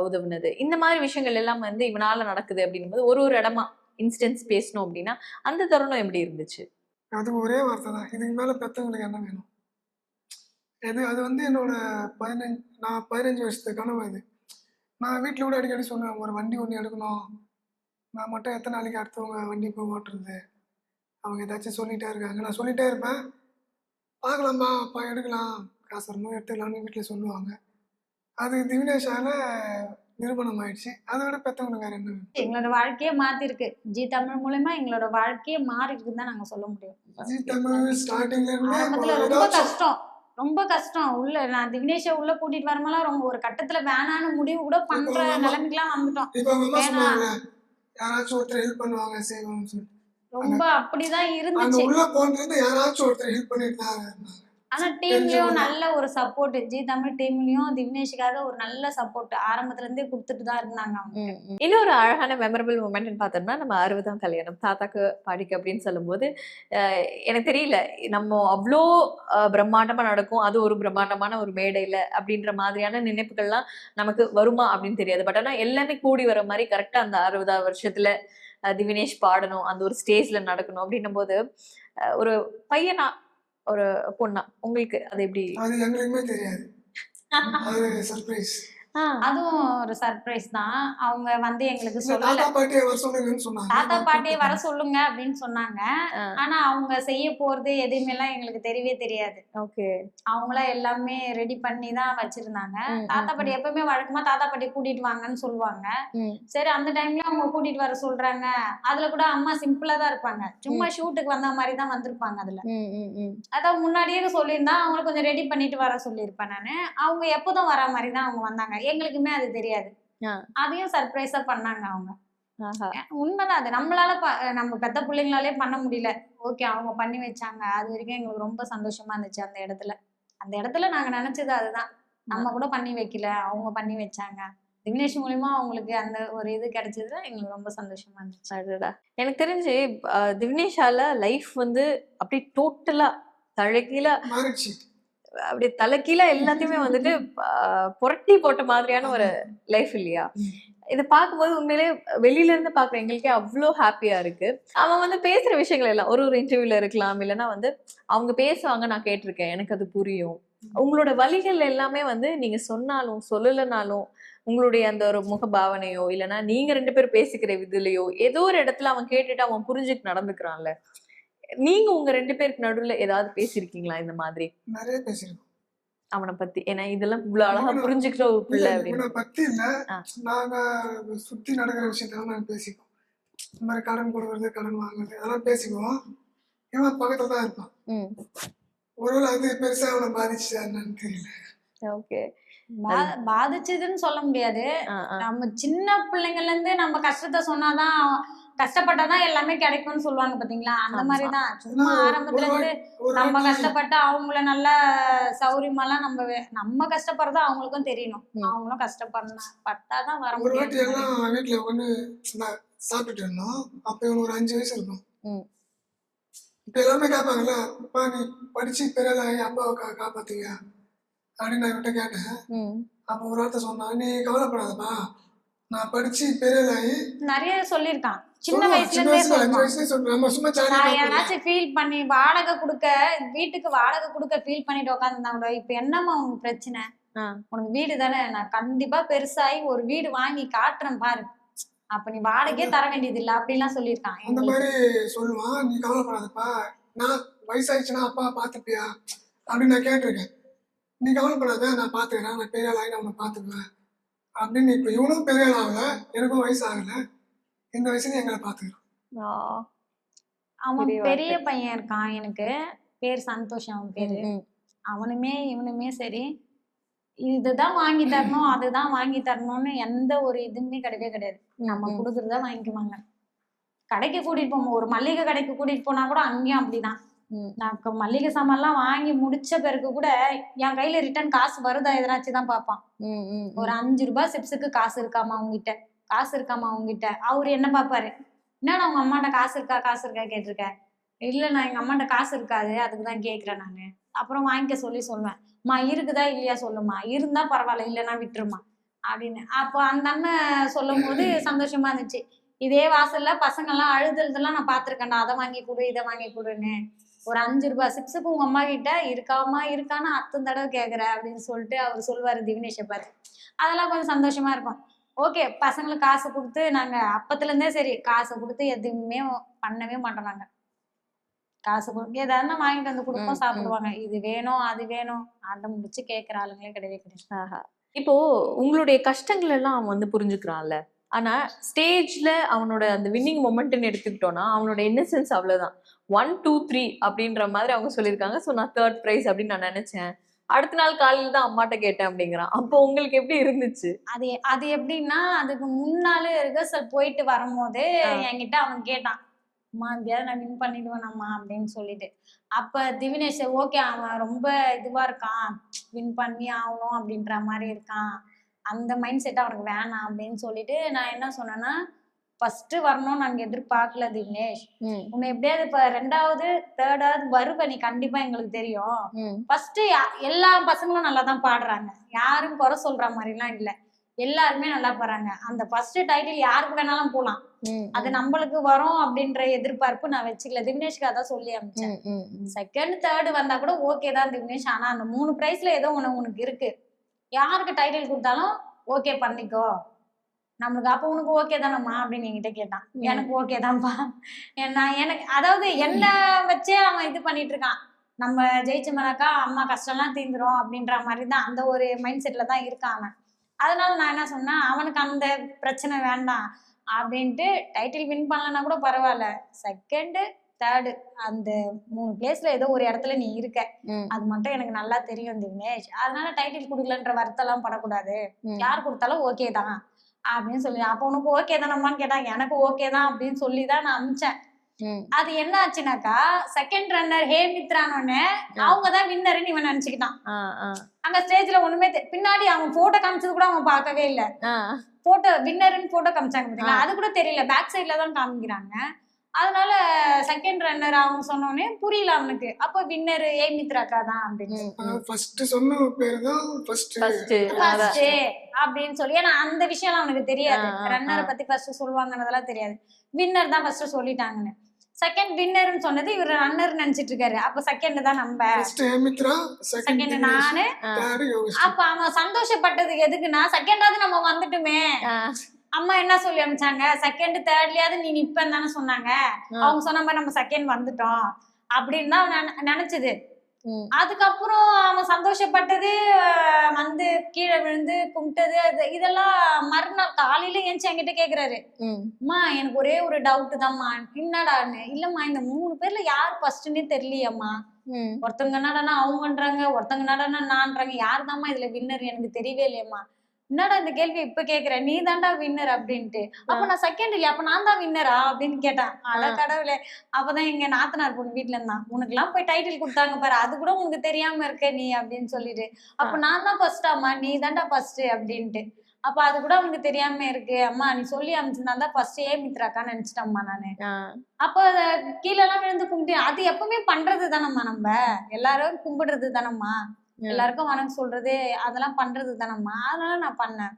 [SPEAKER 4] உதவுனது, இந்த மாதிரி விஷயங்கள் எல்லாம் வந்து இவனால நடக்குது அப்படின்னும் போது ஒரு இடமா இன்ஸ்டன்ஸ் பேசணும் அப்படின்னா அந்த தருணம் எப்படி இருந்துச்சு?
[SPEAKER 2] அது ஒரே வார்த்தை தான், இதுக்கு மேல பெத்தவங்களுக்கு என்ன வேணும். அது வந்து என்னோட 15 வருஷத்து கனவு. அது நான் வீட்டில் கூட அடிக்கடி சொன்னேன், ஒரு வண்டி ஒன்று எடுக்கணும், நான் மட்டும் எத்தனை நாளைக்கு அடுத்தவங்க வண்டி போய் ஓட்டுறது, அவங்க ஏதாச்சும் சொல்லிகிட்டே இருக்காங்க, நான் சொல்லிகிட்டே இருப்பேன், பார்க்கலாமா அப்பா எடுக்கலாம், காசு வரும்போது எடுத்துக்கலாம்னு வீட்டில் சொல்லுவாங்க. அது திவினேஷால நிரூபணம் ஆயிடுச்சு. அதை விட பெற்றவங்களுக்கு வேறு என்ன வேணும்.
[SPEAKER 1] எங்களோட வாழ்க்கையே மாத்திருக்கு, ஜி தமிழ் மூலமா எங்களோட வாழ்க்கையே மாறி இருக்குன்னு தான் நாங்க சொல்ல முடியும்.
[SPEAKER 2] ஜி தமிழ் ஸ்டார்டிங்ல
[SPEAKER 1] ஆரம்பத்துல ரொம்ப
[SPEAKER 2] இருந்து
[SPEAKER 1] கஷ்டம், ரொம்ப கஷ்டம். உள்ள நான் திவினேஷை உள்ள கூட்டிட்டு வரமெல்லாம் ரொம்ப ஒரு கட்டத்துல வேணான்னு முடிவு கூட பண்ற நிலைமைக்குலாம் வந்துட்டோம்.
[SPEAKER 2] இப்போ அவங்க அம்மா சொன்னாங்க, யாராச்சும் ஒருத்தர் ஹெல்ப் பண்ணுவாங்க செய்வாங்கன்னு சொல்லிட்டு,
[SPEAKER 1] ரொம்ப அப்படிதான்
[SPEAKER 2] அங்க
[SPEAKER 1] இருந்துச்சு.
[SPEAKER 2] உள்ள போனது யாராச்சும் ஒருத்தர் ஹெல்ப் பண்ணிட்டு தான் இருந்தாங்க.
[SPEAKER 1] ஆனா டீம்லயும் நல்ல ஒரு சப்போர்ட், ஜி தமிழ் டீம்லயும் திவ்னேஷுக்காக ஒரு நல்ல சப்போர்ட் ஆரம்பத்துல இருந்தே கொடுத்துட்டு தான் இருந்தாங்க அவங்க.
[SPEAKER 4] இன்னொரு அழகான மெமரபிள் மூமெண்ட்னு பார்த்தோம்னா நம்ம 60ஆம் கல்யாணம் தாத்தாக்கு பாடிக்கு அப்படின்னு சொல்லும்போது எனக்கு தெரியல நம்ம அவ்வளோ பிரம்மாண்டமா நடக்கும், அது ஒரு பிரம்மாண்டமான ஒரு மேடையில அப்படின்ற மாதிரியான நினைப்புகள்லாம் நமக்கு வருமா அப்படின்னு தெரியாது. பட் ஆனா எல்லாமே கூடி வர மாதிரி கரெக்டா அந்த 60ஆவது வருஷத்துல திவினேஷ் பாடணும், அந்த ஒரு ஸ்டேஜ்ல நடக்கணும் அப்படின்னும் போது ஒரு பையனா ஒரு பொண்ணா உங்களுக்கு அது எப்படி?
[SPEAKER 2] அது எங்களுக்குமே தெரியாது. அது சர்ப்ரைஸ்.
[SPEAKER 1] அதுவும் ஒரு சர்ப்ரைஸ் தான். அவங்க வந்து எங்களுக்கு
[SPEAKER 2] இல்ல,
[SPEAKER 1] சொல்லல.
[SPEAKER 2] தாத்தா பாட்டியை வர சொல்லுங்கன்னு சொன்னாங்க.
[SPEAKER 1] தாத்தா
[SPEAKER 2] நான்
[SPEAKER 1] பாட்டியை வர
[SPEAKER 2] கூப்பிட்டேன்.
[SPEAKER 1] சொல்லுங்க அப்படின்னு சொன்னாங்க. ஆனா அவங்க செய்ய போறது எதுவுமே எல்லாம் எங்களுக்கு தெரியவே தெரியாது.
[SPEAKER 4] ஓகே.
[SPEAKER 1] அவங்களா எல்லாமே ரெடி பண்ணி தான் வச்சிருந்தாங்க. தாத்தா பாட்டி எப்பவுமே வழக்கமா தாத்தா பாட்டி கூட்டிட்டு வாங்கன்னு சொல்லுவாங்க. சரி, அந்த டைம்ல அவங்க கூட்டிட்டு வர சொல்றாங்க. அதுல கூட அம்மா சிம்பிளா தான் இருப்பாங்க, சும்மா ஷூட்டுக்கு வந்த மாதிரி தான் வந்திருப்பாங்க. அதுல அதான் முன்னாடியே சொல்லியிருந்தா அவங்கள கொஞ்சம் ரெடி பண்ணிட்டு வர சொல்லியிருப்பேன் நானு. அவங்க எப்போதும் வர மாதிரி தான் அவங்க வந்தாங்க. எங்களுக்குமே அது தெரியாது. அதையும் சர்ப்ரைஸா பண்ணாங்க அவங்க. உண்மைதான், அது நம்மளால நம்ம பெத்த பிள்ளைங்களாலே பண்ண முடியல. ஓகே, அவங்க பண்ணி வச்சாங்க. அது வரைக்கும் எங்களுக்கு ரொம்ப சந்தோஷமா இருந்துச்சு. அந்த இடத்துல நாங்க நினைச்சது அதுதான். நம்ம கூட பண்ணி வைக்கல, அவங்க பண்ணி வச்சாங்க. திவ்னேஷ் மூலியமா அவங்களுக்கு அந்த ஒரு இது கிடைச்சதுல எங்களுக்கு ரொம்ப சந்தோஷமா இருந்துச்சு.
[SPEAKER 4] எனக்கு தெரிஞ்சு திவ்னேஷால லைஃப் வந்து அப்படி டோட்டலா தலைகீழ
[SPEAKER 2] மாறிடுச்சு.
[SPEAKER 4] அப்படி தலைகீழ எல்லாத்தையுமே வந்துட்டு புரட்டி போட்ட மாதிரியான ஒரு லைஃப் இல்லையா? இதை பார்க்கும்போது உண்மையிலே வெளியில இருந்து பாக்குற எங்களுக்கே அவ்வளோ ஹாப்பியா இருக்கு. அவன் வந்து பேசுற விஷயங்கள் எல்லாம் ஒரு இன்டர்வியூல இருக்கலாம், இல்லைன்னா வந்து அவங்க பேசுவாங்க, நான் கேட்டிருக்கேன், எனக்கு அது புரியும். உங்களோட வழிகள் எல்லாமே வந்து நீங்க சொன்னாலும் சொல்லலைனாலும் உங்களுடைய அந்த ஒரு முக பாவனையோ இல்லைன்னா நீங்க 2 பேரும் பேசிக்கிற விதிலையோ ஏதோ ஒரு இடத்துல அவன் கேட்டுட்டு அவன் புரிஞ்சுட்டு நடந்துக்கிறான்ல. நீங்க உங்க 2 பேருக்கு நடுவுல ஏதாவது பேசிருக்கீங்களா இந்த மாதிரி?
[SPEAKER 2] நிறைய பேசிருக்கோம்
[SPEAKER 4] அவனை பத்தி. ஏன்னா இதெல்லாம் இவ்வளவு அழகா புரிஞ்சுக்கிற ஒரு பிள்ளை அப்படின்னு.
[SPEAKER 2] இவனை பத்தி இல்ல, நாங்க சுத்தி நடக்கிற விஷயத்தான் நாங்க பேசிக்குவோம். இந்த மாதிரி கடன் கொடுக்கறது, கடன் வாங்குறது, அதெல்லாம் பேசிக்குவோம். இவன் பக்கத்துல தான் இருப்பான். ஒருவேளை அது பெருசா அவனை பாதிச்சுதா என்னன்னு தெரியல.
[SPEAKER 4] ஓகே.
[SPEAKER 1] பாதிச்சதுன்னு சொல்ல முடியாது. நம்ம சின்ன பிள்ளைங்கள்ல இருந்து நம்ம கஷ்டத்தை சொன்னாதான், கஷ்டப்பட்டாதான் எல்லாமே கிடைக்கும்னு சொல்லுவாங்க பாத்தீங்களா, அந்த மாதிரிதான். சும்மா ஆரம்பத்துல இருந்து நம்ம கஷ்டப்பட்டு அவங்கள நல்லா சௌரியமாலாம் நம்ம கஷ்டப்படுறதா அவங்களுக்கும் தெரியணும். அவங்களும் கஷ்டப்பட்டாதான் வர
[SPEAKER 2] ஒரு வாட்டி
[SPEAKER 1] முடியும்.
[SPEAKER 2] எல்லாம் வீட்டுல ஒண்ணு சாப்பிட்டுட்டு இருந்தோம். அப்ப இவனுக்கு ஒரு 5 வயசு இருக்கும். இப்ப எல்லாமே கேட்பாங்கல்ல, அப்பா நீ படிச்சு பெரிய அப்பாவை காப்பாத்தீங்க அப்படின்னு நான் இவன்கிட்ட கேட்டேன். அப்ப ஒரு வார்த்தை சொன்னான், நீ கவலைப்படாதப்பா, நான் படிச்சு பெரியலாகி
[SPEAKER 1] நிறைய சொல்லியிருக்கான். சின்ன வயசுல இருந்தே சொல்லுவான். நான் யாராச்சும் ஃபீல் பண்ணி வாடகை கொடுக்க, வீட்டுக்கு வாடகை கொடுக்க ஃபீல் பண்ணிட்டு உட்காந்துருந்தாங்க. இப்ப என்னம்மா உனக்கு பிரச்சனை? உனக்கு வீடு தானே, நான் கண்டிப்பா பெருசாகி ஒரு வீடு வாங்கி காட்டுறேன் பாரு, அப்ப நீ வாடகையே தர வேண்டியது இல்லை அப்படின்லாம் சொல்லியிருக்கான்.
[SPEAKER 2] அந்த மாதிரி சொல்லுவான். நீ கவலைப்படாதப்பா, நான் வயசாயிடுச்சுன்னா அப்பா பாத்துப்பியா அப்படின்னு நான் கேட்டிருக்கேன். நீ கவலைப்படாத, நான் பாத்துக்கிறேன், நான் பெரிய ஆளாகி நான் உன்னை பாத்துக்குவேன் அப்படின்னு. இப்ப இவனும் பெரிய ஆள் ஆகல, எனக்கும் வயசு ஆகல, இந்த வயசுல எங்களை பாத்துக்கிறோம்.
[SPEAKER 1] அவன் பெரிய பையன் இருக்கான், எனக்கு பேர் சந்தோஷ் அவன் பேரு. அவனுமே இவனுமே சரி, இதுதான் வாங்கி தரணும் அதுதான் வாங்கி தரணும்னு எந்த ஒரு இதுவுமே கிடையவே கிடையாது. நம்ம கொடுக்குறதா வாங்கிக்குவாங்க. கடைக்கு கூட்டிட்டு போவோம், ஒரு மல்லிகை கடைக்கு கூட்டிட்டு போனா கூட அங்கேயும் அப்படிதான். நான் மல்லிகை சாமான்லாம் வாங்கி முடிச்ச பிறகு கூட என் கையில ரிட்டர்ன் காசு வருதா எதனாச்சும் தான் பார்ப்பான். ஒரு 5 ரூபாய் சிப்ஸுக்கு காசு இருக்காமா அவங்ககிட்ட, காசு இருக்காமா அவங்ககிட்ட. அவரு என்ன பாப்பாரு, என்னடா உங்க அம்மாட்ட காசு இருக்கா கேட்டிருக்க. இல்ல, நான் எங்க அம்மாட்ட காசு இருக்காது, அதுக்குதான் கேக்குறேன் நானு. அப்புறம் வாங்கிக்க சொல்லுவேன். மா இருக்குதா இல்லையா சொல்லுமா, இருந்தா பரவாயில்ல, இல்லைன்னா விட்டுருமா அப்படின்னு. அப்போ அந்த அண்ணன் சொல்லும் போது சந்தோஷமா இருந்துச்சு. இதே வாசல்ல பசங்க எல்லாம் அழுதுலாம் நான் பாத்திருக்கேன்டா, அதை வாங்கி கொடு இதை வாங்கி கொடுன்னு. ஒரு 5 ரூபாய் சிப்ஸுக்கு உங்க அம்மா கிட்ட இருக்கான்னு 10 தடவை கேக்குற அப்படின்னு சொல்லிட்டு அவர் சொல்லுவாரு திவினேஷை பார்த்து. அதெல்லாம் கொஞ்சம் சந்தோஷமா இருக்கும். ஓகே, பசங்களுக்கு காசு கொடுத்து நாங்க அப்பத்துல இருந்தே சரி, காசை கொடுத்து எதுவுமே பண்ணவே மாட்டோம். நாங்க காசு கொடுக்க ஏதாவது வாங்கிட்டு வந்து கொடுப்போம், சாப்பிடுவாங்க. இது வேணும் அது வேணும் ஆட்டம் முடிச்சு கேட்கிற ஆளுங்களே கிடையவே கிடையாது.
[SPEAKER 4] இப்போ உங்களுடைய கஷ்டங்கள் எல்லாம் அவன் வந்து புரிஞ்சுக்கிறான்ல. ஆனா ஸ்டேஜ்ல அவனோட அந்த வின்னிங் மொமெண்ட்னு எடுத்துக்கிட்டோம்னா அவனோட இன்னசென்ஸ் அவ்வளவுதான். 1 2 3 அப்படின்ற மாதிரி அவங்க சொல்லியிருக்காங்க. ஸோ நான் 3rd prize அப்படின்னு நான் நினைச்சேன். அடுத்த நாள் காலையில தான் அம்மாட்ட கேட்டேன் அப்படிங்கிறான். அப்போ உங்களுக்கு எப்படி இருந்துச்சு?
[SPEAKER 1] அது எப்படின்னா, அதுக்கு முன்னாலே ரிஹர்சல் போயிட்டு வரும்போது என்கிட்ட அவன் கேட்டான், அம்மா எப்படியாவது நான் வின் பண்ணிடுவேனம்மா அப்படின்னு சொல்லிட்டு. அப்ப திவினேஷ் ஓகே அவன் ரொம்ப இதுவா இருக்கான், வின் பண்ணி ஆகணும் அப்படின்ற மாதிரி இருக்கான், அந்த மைண்ட் செட் அவனுக்கு வேணாம் அப்படின்னு சொல்லிட்டு நான் என்ன சொன்னேன்னா, ஃபர்ஸ்ட் வரணும்னு நாங்க எதிர்பார்க்கல திவினேஷ். உன்னை எப்படியாவது இப்ப 2வது 3வது வருவ நீ கண்டிப்பா எங்களுக்கு தெரியும். ஃபர்ஸ்ட் எல்லா பசங்களும் நல்லா தான் பாடுறாங்க, யாரும் குறை சொல்ற மாதிரி எல்லாம் இல்ல, எல்லாருமே நல்லா பாடுறாங்க. அந்த ஃபர்ஸ்ட் டைட்டில் யாருக்கு வேணாலும் போலாம், அது நம்மளுக்கு வரும் அப்படின்ற எதிர்பார்ப்பு நான் வச்சுக்கல. திவினேஷ்க்கு அதான் சொல்லி அனுப்பிச்சேன். 2nd 3rd வந்தா கூட ஓகே தான் திவினேஷ், ஆனா அந்த 3 பிரைஸ்ல ஏதோ உனக்கு இருக்கு, யாருக்கு டைட்டில் கொடுத்தாலும் ஓகே பண்ணிக்கோ நம்மளுக்கு. அப்ப உனக்கு ஓகே தானம்மா அப்படின்னு என்கிட்ட கேட்டான். எனக்கு ஓகே தான்ப்பா. எனக்கு அதாவது என்ன வச்சே அவன் இது பண்ணிட்டு இருக்கான், நம்ம ஜெயிச்சோம்னாக்கா அம்மா கஷ்டம்லாம் தீந்துரும் அப்படின்ற மாதிரி தான், அந்த ஒரு மைண்ட் செட்ல தான் இருக்கான் அவன். அதனால நான் என்ன சொன்னேன், அவனுக்கு அந்த பிரச்சனை வேண்டாம் அப்படின்ட்டு, டைட்டில் வின் பண்ணலன்னா கூட பரவாயில்ல, 2nd 3rd அந்த 3 பிளேஸ்ல ஏதோ ஒரு இடத்துல நீ இருக்க, அது மட்டும் எனக்கு நல்லா தெரியும் திவினேஷ். அதனால டைட்டில் கொடுக்கலன்ற வருத்தம் எல்லாம் படக்கூடாது, யார் கொடுத்தாலும் ஓகே தான் அப்படின்னு சொல்லி. அப்ப உனக்கு ஓகே தானம்மான்னு கேட்டாங்க, எனக்கு ஓகே தான் அப்படின்னு சொல்லிதான் நான் அனுப்பிச்சேன். அது என்ன ஆச்சுனாக்கா, 2nd runner ஹேமித்ரானோன்னு அவங்கதான் வின்னர்னு இவன் நினைச்சுக்கிட்டான். அங்க ஸ்டேஜ்ல ஒண்ணுமே பின்னாடி அவன் போட்டோ காமிச்சது கூட அவன் பார்க்கவே இல்ல. போட்டோ வின்னர்னு போட்டோ காமிச்சாங்க பாத்தீங்களா, அது கூட தெரியல, பேக் சைட்ல தான் காமிக்கிறாங்க. அதனால 2nd runner அவங்க சொன்னோடனே புரியல அவனுக்கு, அப்ப வின்னர் ஹேமித்ராக்கா தான் அப்படின்னு.
[SPEAKER 2] ஃபர்ஸ்ட் சொன்ன பேரு தான் ஃபர்ஸ்ட்
[SPEAKER 1] அப்படின்னு சொல்லி, ஏன்னா அந்த விஷயம் அவனுக்கு தெரியாது, ரன்னரை பத்தி ஃபர்ஸ்ட் சொல்லுவாங்கன்னதெல்லாம் தெரியாது, வின்னர் தான் ஃபர்ஸ்ட் சொல்லிட்டாங்கன்னு. 2nd வின்னர்னு சொன்னது இவர் ரன்னர் நினைச்சிட்டு இருக்காரு. அப்ப 2nd தான் நம்ம,
[SPEAKER 2] ஃபர்ஸ்ட் ஹேமித்ரா,
[SPEAKER 1] 2nd நானு.
[SPEAKER 2] 3rd யோகேஷ்.
[SPEAKER 1] அப்ப அவன் சந்தோஷப்பட்டதுக்கு எதுக்குன்னா, 2nd நம்ம வந்துட்டுமே, அம்மா என்ன சொல்லி அனுப்பிச்சாங்க, 2nd 3rdலயாவது நீ நிப்பன்னு தானே சொன்னாங்க, அவங்க சொன்ன மாதிரி நம்ம 2nd வந்துட்டோம் அப்படின்னு தான் அவன் நினைச்சது. அதுக்கப்புறம் அவன் சந்தோஷப்பட்டது, வந்து கீழே விழுந்து கும்பிட்டது, இதெல்லாம் மறுநாள் காலையில ஏஞ்சி என்கிட்ட கேக்குறாரு, அம்மா எனக்கு ஒரே ஒரு டவுட் தான்மா. என்னடான்னு, இல்லம்மா இந்த 3 பேர்ல யார் ஃபர்ஸ்ட்னே தெரியலையம்மா, ஒருத்தவங்க என்னடானா அவங்கன்றாங்க, ஒருத்தவங்க என்னடானா நான்றாங்க, யார் தான்மா இதுல வின்னர் எனக்கு தெரியவே இல்லையம்மா. என்னடா இந்த கேள்வி இப்ப கேக்குற, நீ தான்டா வின்னர் அப்படின்ட்டு. அப்ப நான் 2nd இல்லையா, அப்ப நான் தான் வின்னரா அப்படின்னு கேட்டான். அட கடவுளே. அப்பதான் எங்க நாத்தனார் பொண்ணு வீட்டுல இருந்தான், உனக்கு எல்லாம் போய் டைட்டில் கொடுத்தாங்க பாரு, அது கூட உனக்கு தெரியாம இருக்க நீ அப்படின்னு சொல்லிட்டு. அப்ப நான் தான் ஃபர்ஸ்டாமா, நீ தான்டா ஃபர்ஸ்ட் அப்படின்ட்டு. அப்ப அது கூட அவனுக்கு தெரியாம இருக்கு, அம்மா நீ சொல்லி அமைச்சிருந்தா ஃபர்ஸ்ட் ஹேமித்ராக்கான்னு நினைச்சிட்டம்மா நானு. அப்ப கீழே எல்லாம் விழுந்து கும்பிட்டு, அது எப்பவுமே பண்றது தானம்மா, நம்ம எல்லாரும் கும்பிடுறது தானம்மா, எல்லாருக்கும் வணக்கம் சொல்றது அதெல்லாம் பண்றது தானம்மா, அதனால நான் பண்ணேன்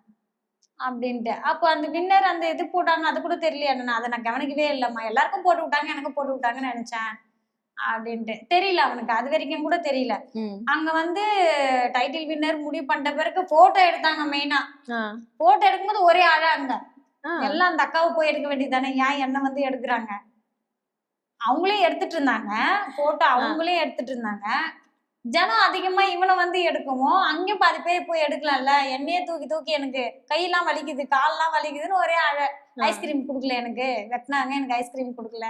[SPEAKER 1] அப்படின்ட்டு. அப்போ அந்த வின்னர் அந்த இது போட்டாங்க, அது கூட தெரியலையா, அதை நான் கவனிக்கவே இல்லம்மா, எல்லாருக்கும் போட்டு விட்டாங்க எனக்கு போட்டு விட்டாங்கன்னு நினைச்சேன் அப்படின்ட்டு. தெரியல அவனுக்கு, அது வரைக்கும் கூட தெரியல. அங்க வந்து டைட்டில் வின்னர் முடிவு பண்ண பிறகு போட்டோ எடுத்தாங்க. மெயினா போட்டோ எடுக்கும்போது ஒரே அழாங்க, எல்லாம் அந்த அக்காவை போய் எடுக்க வேண்டியதானே, ஏன் என்ன வந்து எடுக்கிறாங்க, அவங்களே எடுத்துட்டு இருந்தாங்க போட்டோ, அவங்களே எடுத்துட்டு இருந்தாங்க. ஜனம் அதிகமா இவனை வந்து எடுக்கவும் அங்கேயும் பாதி பேர் போய் எடுக்கலாம்ல, என்னையே தூக்கி தூக்கி எனக்கு கையெல்லாம் வலிக்குது கால்லாம் வலிக்குதுன்னு ஒரே ஐஸ்கிரீம் கொடுக்கல, எனக்கு வெட்டினாங்க, எனக்கு ஐஸ்கிரீம் கொடுக்கல.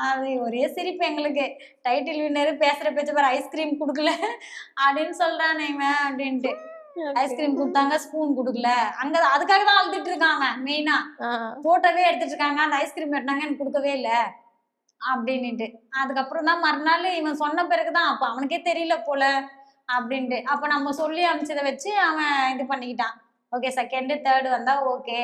[SPEAKER 1] அது ஒரே சிரிப்பு எங்களுக்கு, டைட்டில் வின்னர் பேசுற பேச்ச பாரு, ஐஸ்கிரீம் கொடுக்கல அப்படின்னு சொல்றானே இவன் அப்படின்ட்டு. ஐஸ்கிரீம் கொடுத்தாங்க, ஸ்பூன் கொடுக்கல, அங்க அதுக்காக தான் அழுதுட்டு இருக்காங்க. மெயினா போட்டோவே எடுத்துட்டு இருக்காங்க, அந்த ஐஸ்கிரீம் வெட்டினாங்க எனக்கு கொடுக்கவே இல்லை அப்படின்னுட்டு. அதுக்கப்புறம் தான் மறுநாள் இவன் சொன்ன பிறகுதான், அப்ப அவனுக்கே தெரியல போல அப்படின்ட்டு. அப்ப நம்ம சொல்லி அமைச்சதை வச்சு அவன் இது பண்ணிக்கிட்டான், ஓகே 2nd 3rd வந்தா ஓகே,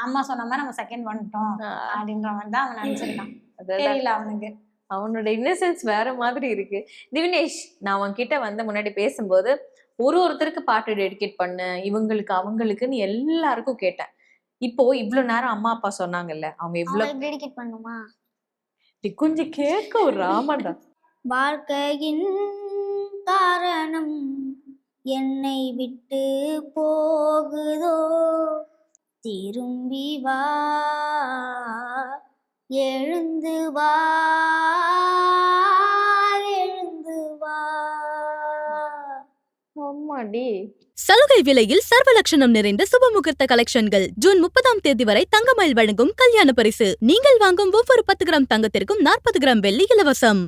[SPEAKER 1] அம்மா சொன்ன மாதிரி நம்ம 2nd வந்துட்டோம் அப்படின்ற மாதிரி தான் அவன் நினைச்சிருக்கான். தெரியல அவனுக்கு,
[SPEAKER 4] அவனோட இன்னசென்ஸ் வேற மாதிரி இருக்கு. திவினேஷ், நான் அவன்கிட்ட வந்து முன்னாடி பேசும்போது ஒருத்தருக்கு பாட்டு டெடிகேட் பண்ண, இவங்களுக்கு அவங்களுக்குன்னு எல்லாருக்கும் கேட்டேன். இப்போ இவ்வளவு நேரம் அம்மா அப்பா சொன்னாங்கல்ல, அவங்க இவ்வளவு
[SPEAKER 5] டெடிகேட் பண்ணுமா,
[SPEAKER 4] கொஞ்சம் கேட்க ஒரு ராமண்டா.
[SPEAKER 5] வாழ்க்கையின் காரணம் என்னை விட்டு போகுதோ, திரும்பி வா எழுந்து வா எழுந்து வா.
[SPEAKER 4] அம்மாடி.
[SPEAKER 3] சலுகை விலையில் சர்வலட்சணம் நிறைந்த சுபமுகூர்த்த கலெக்ஷன்கள். ஜூன் 30ஆம் தேதி வரை தங்கமயில் வழங்கும் கல்யாண பரிசு. நீங்கள் வாங்கும் ஒவ்வொரு 10 கிராம் தங்கத்திற்கும் 40 கிராம் வெள்ளி இலவசம்.